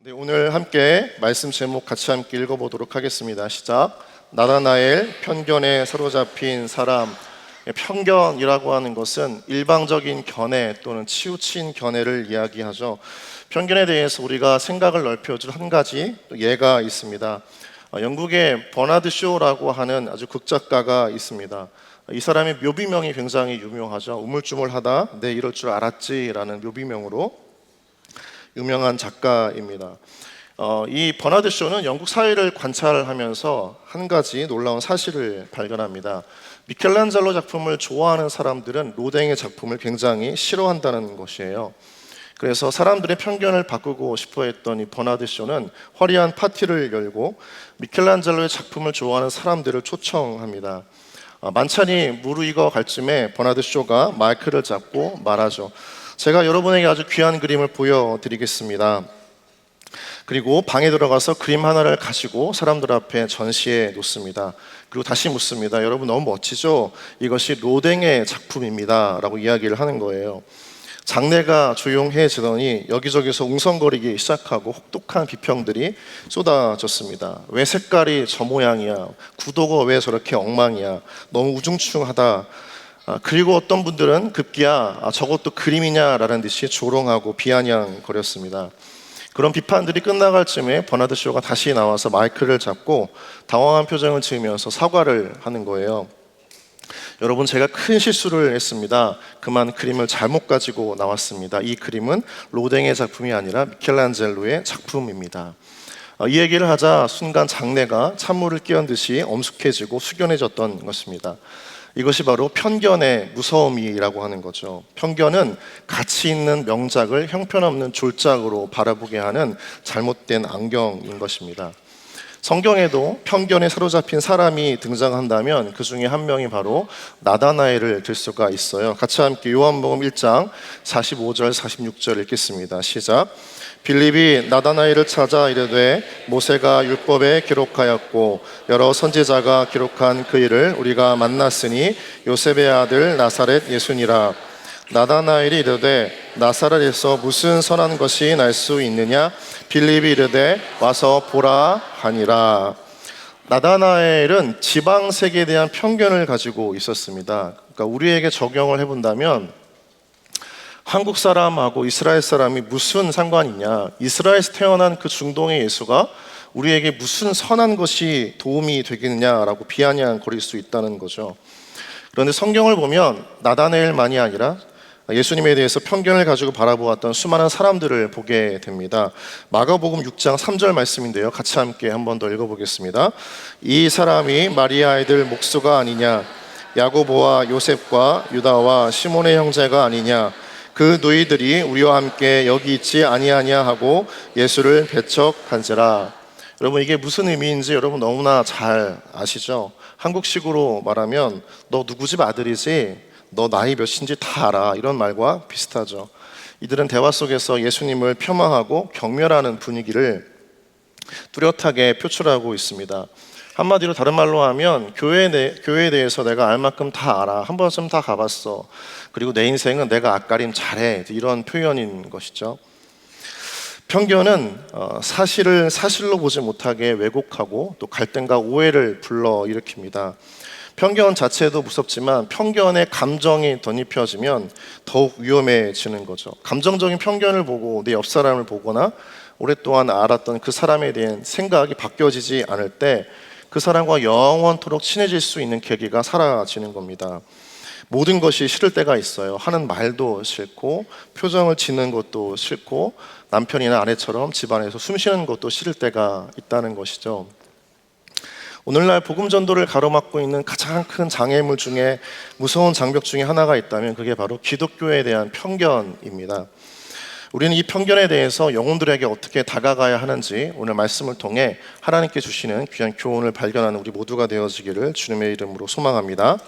네, 오늘 함께 말씀 제목 같이 함께 읽어보도록 하겠습니다. 시작. 나다나엘 편견에 사로잡힌 사람. 편견이라고 하는 것은 일방적인 견해 또는 치우친 견해를 이야기하죠. 편견에 대해서 우리가 생각을 넓혀줄 한 가지 예가 있습니다. 영국의 버나드 쇼라고 하는 아주 극작가가 있습니다. 이 사람의 묘비명이 굉장히 유명하죠. 우물쭈물하다 내 이럴 줄 알았지라는 묘비명으로 유명한 작가입니다. 이 버나드 쇼는 영국 사회를 관찰하면서 한 가지 놀라운 사실을 발견합니다. 미켈란젤로 작품을 좋아하는 사람들은 로댕의 작품을 굉장히 싫어한다는 것이에요. 그래서 사람들의 편견을 바꾸고 싶어 했던 이 버나드 쇼는 화려한 파티를 열고 미켈란젤로의 작품을 좋아하는 사람들을 초청합니다. 만찬이 무르익어 갈 쯤에 버나드 쇼가 마이크를 잡고 말하죠. 제가 여러분에게 아주 귀한 그림을 보여드리겠습니다. 그리고 방에 들어가서 그림 하나를 가지고 사람들 앞에 전시해 놓습니다. 그리고 다시 묻습니다. 여러분 너무 멋지죠? 이것이 로댕의 작품입니다 라고 이야기를 하는 거예요. 장내가 조용해지더니 여기저기서 웅성거리기 시작하고 혹독한 비평들이 쏟아졌습니다. 왜 색깔이 저 모양이야? 구도가 왜 저렇게 엉망이야? 너무 우중충하다. 그리고 어떤 분들은 급기야 저것도 그림이냐라는 듯이 조롱하고 비아냥거렸습니다. 그런 비판들이 끝나갈 쯤에 버나드 쇼가 다시 나와서 마이크를 잡고 당황한 표정을 지으면서 사과를 하는 거예요. 여러분, 제가 큰 실수를 했습니다. 그만 그림을 잘못 가지고 나왔습니다. 이 그림은 로댕의 작품이 아니라 미켈란젤로의 작품입니다. 이 얘기를 하자 순간 장내가 찬물을 끼얹은 듯이 엄숙해지고 숙연해졌던 것입니다. 이것이 바로 편견의 무서움이라고 하는 거죠. 편견은 가치 있는 명작을 형편없는 졸작으로 바라보게 하는 잘못된 안경인 것입니다. 성경에도 편견에 사로잡힌 사람이 등장한다면 그 중에 한 명이 바로 나다나엘을 들 수가 있어요. 같이 함께 요한복음 1장 45절 46절 읽겠습니다. 시작. 빌립이 나다나엘을 찾아 이르되 모세가 율법에 기록하였고 여러 선지자가 기록한 그 일을 우리가 만났으니 요셉의 아들 나사렛 예수니라. 나다나엘이 이르되 나사렛에서 무슨 선한 것이 날 수 있느냐? 빌립이 이르되 와서 보라 하니라. 나다나엘은 지방색에 대한 편견을 가지고 있었습니다. 그러니까 우리에게 적용을 해본다면 한국 사람하고 이스라엘 사람이 무슨 상관이냐? 이스라엘에서 태어난 그 중동의 예수가 우리에게 무슨 선한 것이 도움이 되겠느냐라고 비아냥거릴 수 있다는 거죠. 그런데 성경을 보면 나다나엘만이 아니라 예수님에 대해서 편견을 가지고 바라보았던 수많은 사람들을 보게 됩니다. 마가복음 6장 3절 말씀인데요. 같이 함께 한 번 더 읽어보겠습니다. 이 사람이 마리아의 들 목수가 아니냐? 야고보와 요셉과 유다와 시몬의 형제가 아니냐? 그 너희들이 우리와 함께 여기 있지 아니하냐 하고 예수를 배척한지라. 여러분, 이게 무슨 의미인지 여러분 너무나 잘 아시죠? 한국식으로 말하면 너 누구 집 아들이지? 너 나이 몇인지 다 알아. 이런 말과 비슷하죠. 이들은 대화 속에서 예수님을 폄하하고 경멸하는 분위기를 뚜렷하게 표출하고 있습니다. 한마디로 다른 말로 하면 교회에 대해서 내가 알 만큼 다 알아. 한 번쯤 다 가봤어. 그리고 내 인생은 내가 앞가림 잘해. 이런 표현인 것이죠. 편견은 사실을 사실로 보지 못하게 왜곡하고 또 갈등과 오해를 불러일으킵니다. 편견 자체도 무섭지만 편견에 감정이 덧입혀지면 더욱 위험해지는 거죠. 감정적인 편견을 보고 내 옆 사람을 보거나 오랫동안 알았던 그 사람에 대한 생각이 바뀌어지지 않을 때 그 사람과 영원토록 친해질 수 있는 계기가 사라지는 겁니다. 모든 것이 싫을 때가 있어요. 하는 말도 싫고 표정을 짓는 것도 싫고 남편이나 아내처럼 집안에서 숨 쉬는 것도 싫을 때가 있다는 것이죠. 오늘날 복음 전도를 가로막고 있는 가장 큰 장애물 중에 무서운 장벽 중에 하나가 있다면 그게 바로 기독교에 대한 편견입니다. 우리는 이 편견에 대해서 영혼들에게 어떻게 다가가야 하는지 오늘 말씀을 통해 하나님께 주시는 귀한 교훈을 발견하는 우리 모두가 되어지기를 주님의 이름으로 소망합니다.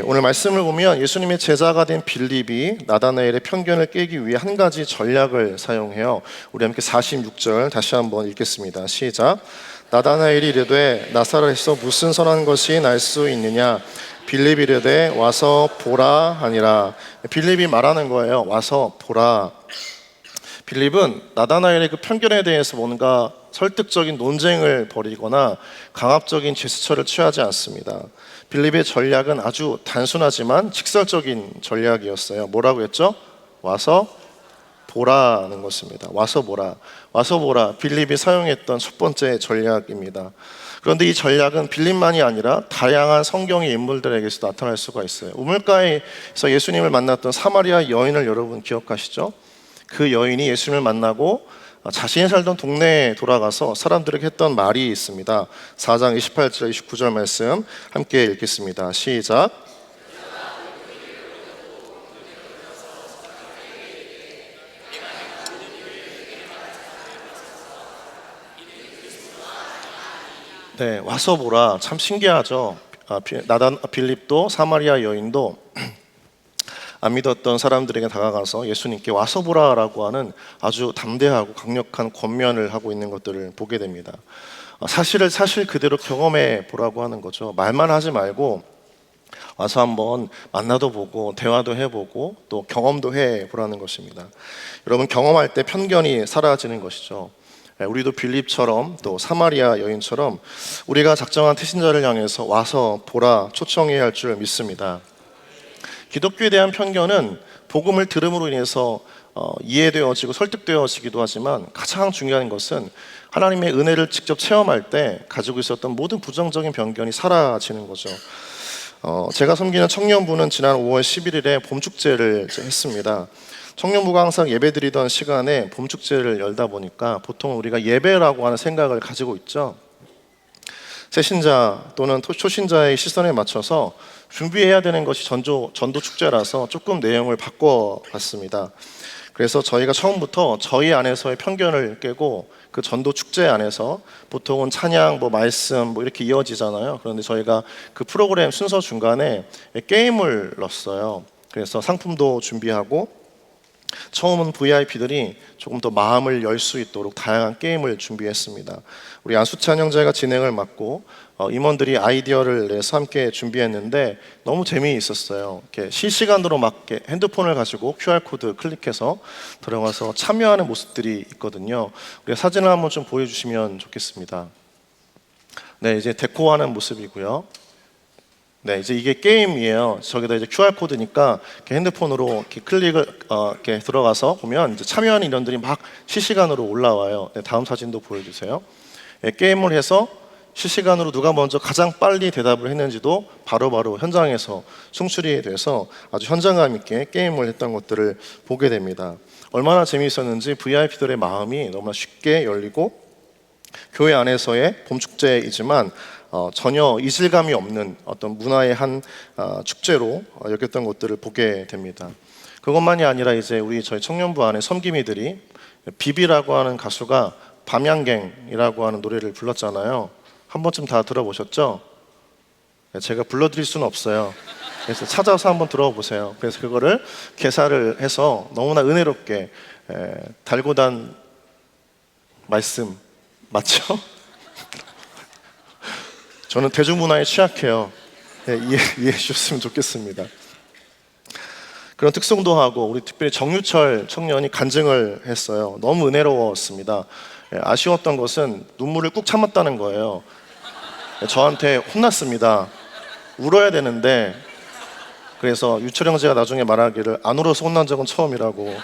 오늘 말씀을 보면 예수님의 제자가 된 빌립이 나다나엘의 편견을 깨기 위해 한 가지 전략을 사용해요. 우리 함께 46절 다시 한번 읽겠습니다. 시작. 나다나엘이 이르되 나사렛에서 무슨 선한 것이 날 수 있느냐? 빌립이 이르되 와서 보라 하니라. 빌립이 말하는 거예요. 와서 보라. 빌립은 나다나엘의 그 편견에 대해서 뭔가 설득적인 논쟁을 벌이거나 강압적인 제스처를 취하지 않습니다. 빌립의 전략은 아주 단순하지만 직설적인 전략이었어요. 뭐라고 했죠? 와서 보라는 것입니다. 와서 보라. 와서 보라. 빌립이 사용했던 첫 번째 전략입니다. 그런데 이 전략은 빌립만이 아니라 다양한 성경의 인물들에게서 나타날 수가 있어요. 우물가에서 예수님을 만났던 사마리아 여인을 여러분 기억하시죠? 그 여인이 예수님을 만나고 자신이 살던 동네에 돌아가서 사람들에게 했던 말이 있습니다. 4장 28절 29절 말씀 함께 읽겠습니다. 시작. 네, 와서 보라. 참 신기하죠. 빌립도 사마리아 여인도 안 믿었던 사람들에게 다가가서 예수님께 와서 보라라고 하는 아주 담대하고 강력한 권면을 하고 있는 것들을 보게 됩니다. 사실 그대로 경험해 보라고 하는 거죠. 말만 하지 말고 와서 한번 만나도 보고 대화도 해보고 또 경험도 해보라는 것입니다. 여러분, 경험할 때 편견이 사라지는 것이죠. 우리도 빌립처럼 또 사마리아 여인처럼 우리가 작정한 태신자를 향해서 와서 보라 초청해야 할 줄 믿습니다. 기독교에 대한 편견은 복음을 들음으로 인해서 이해되어지고 설득되어지기도 하지만 가장 중요한 것은 하나님의 은혜를 직접 체험할 때 가지고 있었던 모든 부정적인 편견이 사라지는 거죠. 제가 섬기는 청년부는 지난 5월 11일에 봄축제를 했습니다. 청년부가 항상 예배드리던 시간에 봄축제를 열다 보니까 보통 우리가 예배라고 하는 생각을 가지고 있죠. 새신자 또는 초신자의 시선에 맞춰서 준비해야 되는 것이 전도 축제라서 조금 내용을 바꿔봤습니다. 그래서 저희가 처음부터 저희 안에서의 편견을 깨고 그 전도 축제 안에서 보통은 찬양, 말씀 이렇게 이어지잖아요. 그런데 저희가 그 프로그램 순서 중간에 게임을 넣었어요. 그래서 상품도 준비하고 처음은 VIP들이 조금 더 마음을 열 수 있도록 다양한 게임을 준비했습니다. 우리 안수찬 형제가 진행을 맡고 임원들이 아이디어를 내서 함께 준비했는데 너무 재미있었어요. 이렇게 실시간으로 막 핸드폰을 가지고 QR코드 클릭해서 들어가서 참여하는 모습들이 있거든요. 우리 사진을 한번 좀 보여주시면 좋겠습니다. 네, 이제 데코하는 모습이고요. 네, 이제 이게 게임이에요. 저기다 이제 QR 코드니까 핸드폰으로 이렇게 클릭을 이렇게 들어가서 보면 이제 참여하는 인원들이 막 실시간으로 올라와요. 네, 다음 사진도 보여주세요. 네, 게임을 해서 실시간으로 누가 먼저 가장 빨리 대답을 했는지도 바로바로 현장에서 송출이 돼서 아주 현장감 있게 게임을 했던 것들을 보게 됩니다. 얼마나 재미있었는지 VIP들의 마음이 너무나 쉽게 열리고 교회 안에서의 봄축제이지만 전혀 이질감이 없는 어떤 문화의 한 축제로 여겼던 것들을 보게 됩니다. 그것만이 아니라 이제 저희 청년부 안에 섬김이들이 비비라고 하는 가수가 밤양갱이라고 하는 노래를 불렀잖아요. 한 번쯤 다 들어보셨죠? 제가 불러드릴 수는 없어요. 그래서 찾아서 한번 들어보세요. 그래서 그거를 개사를 해서 너무나 은혜롭게 달고 단 말씀 맞죠? 저는 대중문화에 취약해요. 네, 이해해 주셨으면 좋겠습니다. 그런 특성도 하고 우리 특별히 정유철 청년이 간증을 했어요. 너무 은혜로웠습니다. 아쉬웠던 것은 눈물을 꾹 참았다는 거예요. 저한테 혼났습니다. 울어야 되는데 그래서 유철 형제가 나중에 말하기를 안 울어서 혼난 적은 처음이라고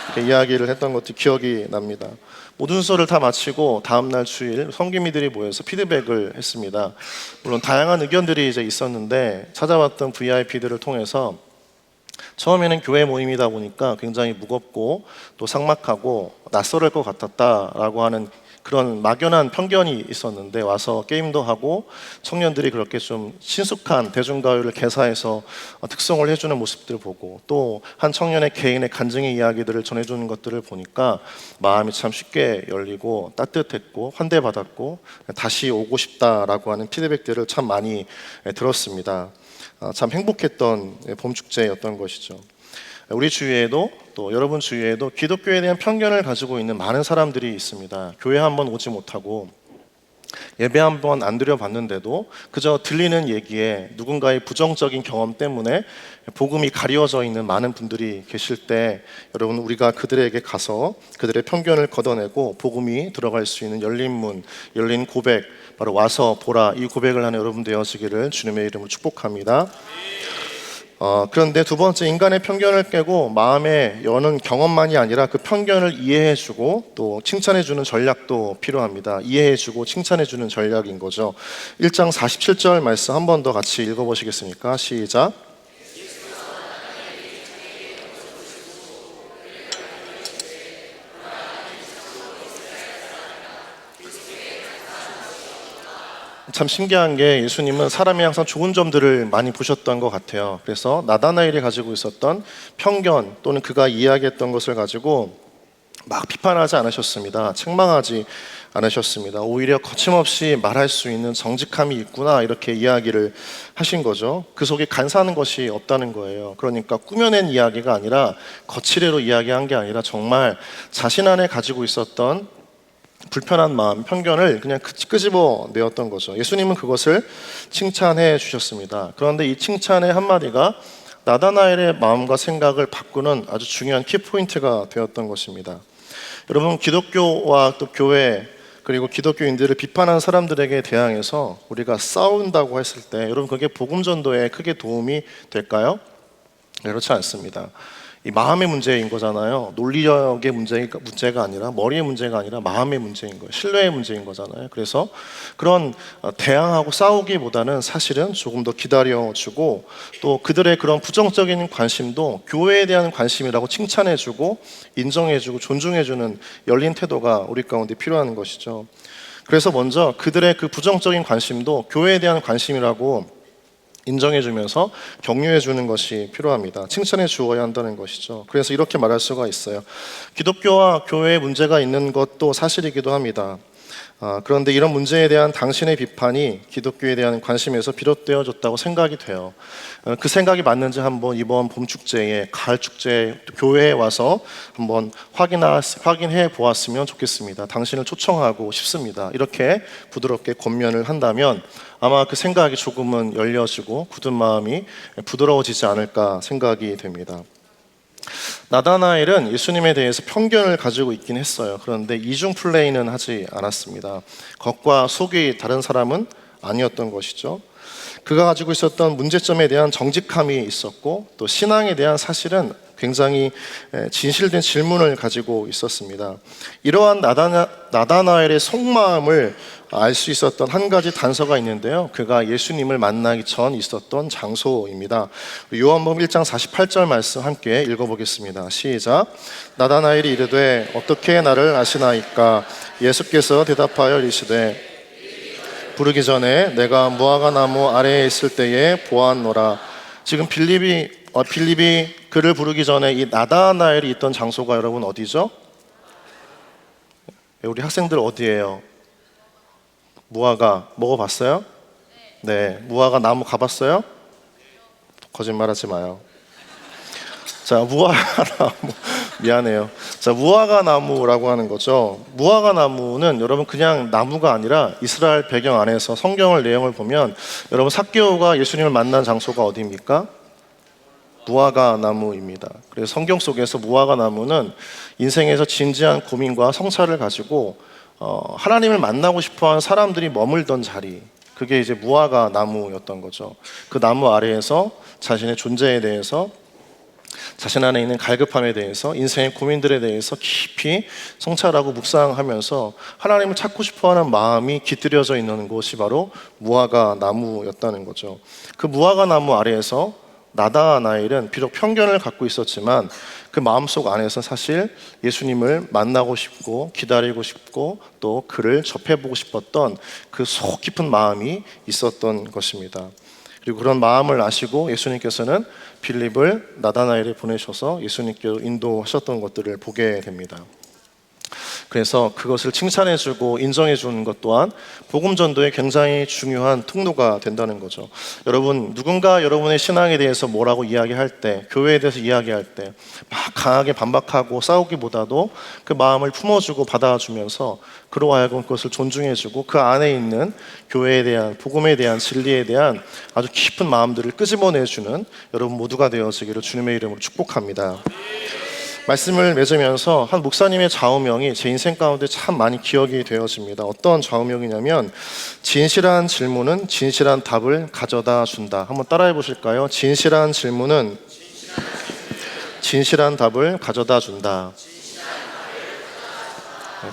이렇게 이야기를 했던 것도 기억이 납니다. 모든 수업을 다 마치고 다음날 주일 섬김이들이 모여서 피드백을 했습니다. 물론 다양한 의견들이 이제 있었는데 찾아왔던 VIP들을 통해서 처음에는 교회 모임이다 보니까 굉장히 무겁고 또 삭막하고 낯설을 것 같았다라고 하는 그런 막연한 편견이 있었는데 와서 게임도 하고 청년들이 그렇게 좀 친숙한 대중가요를 개사해서 특성을 해주는 모습들을 보고 또 한 청년의 개인의 간증의 이야기들을 전해주는 것들을 보니까 마음이 참 쉽게 열리고 따뜻했고 환대받았고 다시 오고 싶다라고 하는 피드백들을 참 많이 들었습니다. 참 행복했던 봄축제였던 것이죠. 우리 주위에도 또 여러분 주위에도 기독교에 대한 편견을 가지고 있는 많은 사람들이 있습니다. 교회 한번 오지 못하고 예배 한번 안 드려봤는데도 그저 들리는 얘기에 누군가의 부정적인 경험 때문에 복음이 가려져 있는 많은 분들이 계실 때, 여러분, 우리가 그들에게 가서 그들의 편견을 걷어내고 복음이 들어갈 수 있는 열린 문, 열린 고백, 바로 와서 보라, 이 고백을 하는 여러분 되어지기를 주님의 이름으로 축복합니다. 그런데 두 번째, 인간의 편견을 깨고 마음에 여는 경험만이 아니라 그 편견을 이해해주고 또 칭찬해주는 전략도 필요합니다. 이해해주고 칭찬해주는 전략인 거죠. 1장 47절 말씀 한 번 더 같이 읽어보시겠습니까? 시작. 참 신기한 게, 예수님은 사람이 항상 좋은 점들을 많이 보셨던 것 같아요. 그래서 나다나엘이 가지고 있었던 편견 또는 그가 이야기했던 것을 가지고 막 비판하지 않으셨습니다. 책망하지 않으셨습니다. 오히려 거침없이 말할 수 있는 정직함이 있구나, 이렇게 이야기를 하신 거죠. 그 속에 간사한 것이 없다는 거예요. 그러니까 꾸며낸 이야기가 아니라, 거칠애로 이야기한 게 아니라 정말 자신 안에 가지고 있었던 불편한 마음, 편견을 그냥 끄집어 내었던 거죠. 예수님은 그것을 칭찬해 주셨습니다. 그런데 이 칭찬의 한마디가 나다나엘의 마음과 생각을 바꾸는 아주 중요한 키포인트가 되었던 것입니다. 여러분, 기독교와 또 교회, 그리고 기독교인들을 비판한 사람들에게 대항해서 우리가 싸운다고 했을 때, 여러분, 그게 복음 전도에 크게 도움이 될까요? 그렇지 않습니다. 이 마음의 문제인 거잖아요. 논리력의 문제가 아니라, 머리의 문제가 아니라 마음의 문제인 거예요. 신뢰의 문제인 거잖아요. 그래서 그런 대항하고 싸우기보다는 사실은 조금 더 기다려주고, 또 그들의 그런 부정적인 관심도 교회에 대한 관심이라고 칭찬해주고 인정해주고 존중해주는 열린 태도가 우리 가운데 필요한 것이죠. 그래서 먼저 그들의 그 부정적인 관심도 교회에 대한 관심이라고 인정해주면서 격려해주는 것이 필요합니다. 칭찬해 주어야 한다는 것이죠. 그래서 이렇게 말할 수가 있어요. 기독교와 교회에 문제가 있는 것도 사실이기도 합니다. 그런데 이런 문제에 대한 당신의 비판이 기독교에 대한 관심에서 비롯되어졌다고 생각이 돼요. 그 생각이 맞는지 한번 이번 봄축제에, 가을축제에 교회에 와서 한번 확인해 보았으면 좋겠습니다. 당신을 초청하고 싶습니다. 이렇게 부드럽게 권면을 한다면 아마 그 생각이 조금은 열려지고 굳은 마음이 부드러워지지 않을까 생각이 됩니다. 나다나엘은 예수님에 대해서 편견을 가지고 있긴 했어요. 그런데 이중 플레이는 하지 않았습니다. 겉과 속이 다른 사람은 아니었던 것이죠. 그가 가지고 있었던 문제점에 대한 정직함이 있었고, 또 신앙에 대한 사실은 굉장히 진실된 질문을 가지고 있었습니다. 이러한 나다나엘의 속마음을 알 수 있었던 한 가지 단서가 있는데요. 그가 예수님을 만나기 전 있었던 장소입니다. 요한복음 1장 48절 말씀 함께 읽어보겠습니다. 시작. 나다나엘이 이르되 어떻게 나를 아시나이까? 예수께서 대답하여 이르시되 부르기 전에 내가 무화과 나무 아래에 있을 때에 보았노라. 지금 빌립이 그를 부르기 전에 이 나다나엘이 있던 장소가, 여러분, 어디죠? 우리 학생들 어디예요? 무화과 먹어봤어요? 네. 무화과 나무 가봤어요? 거짓말하지 마요. 자, 무화과 나무 미안해요. 자, 무화과 나무라고 하는 거죠. 무화과 나무는 여러분 그냥 나무가 아니라 이스라엘 배경 안에서 성경을 내용을 보면, 여러분, 삭개오가 예수님을 만난 장소가 어디입니까? 무화과 나무입니다. 그래서 성경 속에서 무화과 나무는 인생에서 진지한 고민과 성찰을 가지고 하나님을 만나고 싶어하는 사람들이 머물던 자리, 그게 이제 무화과 나무였던 거죠. 그 나무 아래에서 자신의 존재에 대해서, 자신 안에 있는 갈급함에 대해서, 인생의 고민들에 대해서 깊이 성찰하고 묵상하면서 하나님을 찾고 싶어하는 마음이 깃들여져 있는 곳이 바로 무화과 나무였다는 거죠. 그 무화과 나무 아래에서 나다나엘은 비록 편견을 갖고 있었지만 그 마음속 안에서 사실 예수님을 만나고 싶고 기다리고 싶고 또 그를 접해보고 싶었던 그 속 깊은 마음이 있었던 것입니다. 그리고 그런 마음을 아시고 예수님께서는 빌립을 나다나엘에 보내셔서 예수님께로 인도하셨던 것들을 보게 됩니다. 그래서 그것을 칭찬해주고 인정해주는 것 또한 복음 전도에 굉장히 중요한 통로가 된다는 거죠. 여러분, 누군가 여러분의 신앙에 대해서 뭐라고 이야기할 때, 교회에 대해서 이야기할 때 막 강하게 반박하고 싸우기보다도 그 마음을 품어주고 받아주면서 그로 하여금 그것을 존중해주고 그 안에 있는 교회에 대한, 복음에 대한, 진리에 대한 아주 깊은 마음들을 끄집어내주는 여러분 모두가 되어지기를 주님의 이름으로 축복합니다. 말씀을 맺으면서 한 목사님의 좌우명이 제 인생 가운데 참 많이 기억이 되어집니다. 어떤 좌우명이냐면 진실한 질문은 진실한 답을 가져다 준다. 한번 따라해 보실까요? 진실한 질문은 진실한 답을 가져다 준다.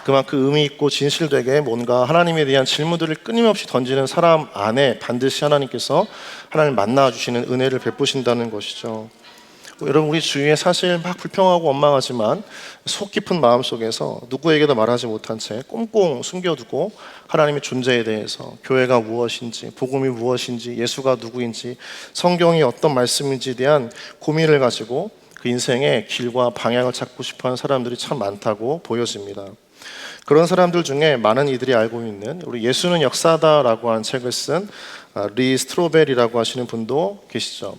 그만큼 의미 있고 진실되게 뭔가 하나님에 대한 질문들을 끊임없이 던지는 사람 안에 반드시 하나님께서 하나님을 만나주시는 은혜를 베푸신다는 것이죠. 여러분, 우리 주위에 사실 막 불평하고 원망하지만 속 깊은 마음속에서 누구에게도 말하지 못한 채 꽁꽁 숨겨두고 하나님의 존재에 대해서, 교회가 무엇인지, 복음이 무엇인지, 예수가 누구인지, 성경이 어떤 말씀인지에 대한 고민을 가지고 그 인생의 길과 방향을 찾고 싶어하는 사람들이 참 많다고 보여집니다. 그런 사람들 중에 많은 이들이 알고 있는 우리 예수는 역사다라고 하는 책을 쓴 리 스트로벨이라고 하시는 분도 계시죠.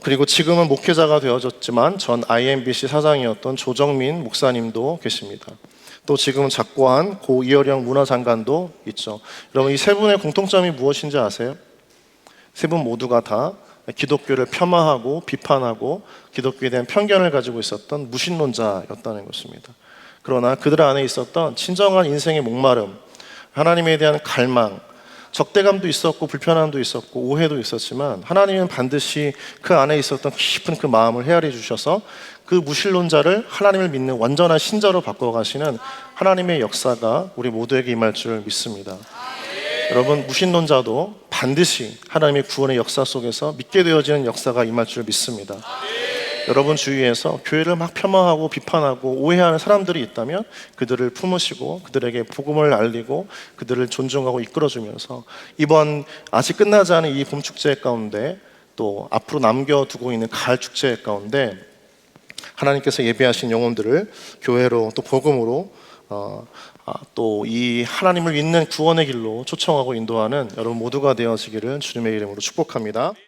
그리고 지금은 목회자가 되어졌지만 전 IMBC 사장이었던 조정민 목사님도 계십니다. 또 지금은 작고한 고 이어령 문화장관도 있죠. 여러분, 이 세 분의 공통점이 무엇인지 아세요? 세 분 모두가 다 기독교를 폄하하고 비판하고 기독교에 대한 편견을 가지고 있었던 무신론자였다는 것입니다. 그러나 그들 안에 있었던 진정한 인생의 목마름, 하나님에 대한 갈망, 적대감도 있었고 불편함도 있었고 오해도 있었지만 하나님은 반드시 그 안에 있었던 깊은 그 마음을 헤아려 주셔서 그 무신론자를 하나님을 믿는 완전한 신자로 바꿔가시는 하나님의 역사가 우리 모두에게 임할 줄 믿습니다. 여러분, 무신론자도 반드시 하나님의 구원의 역사 속에서 믿게 되어지는 역사가 임할 줄 믿습니다. 여러분 주위에서 교회를 막 폄하하고 비판하고 오해하는 사람들이 있다면 그들을 품으시고 그들에게 복음을 알리고 그들을 존중하고 이끌어주면서 이번 아직 끝나지 않은 이 봄축제 가운데 또 앞으로 남겨두고 있는 가을 축제 가운데 하나님께서 예비하신 영혼들을 교회로 또 복음으로 또 이 하나님을 믿는 구원의 길로 초청하고 인도하는 여러분 모두가 되어지기를 주님의 이름으로 축복합니다.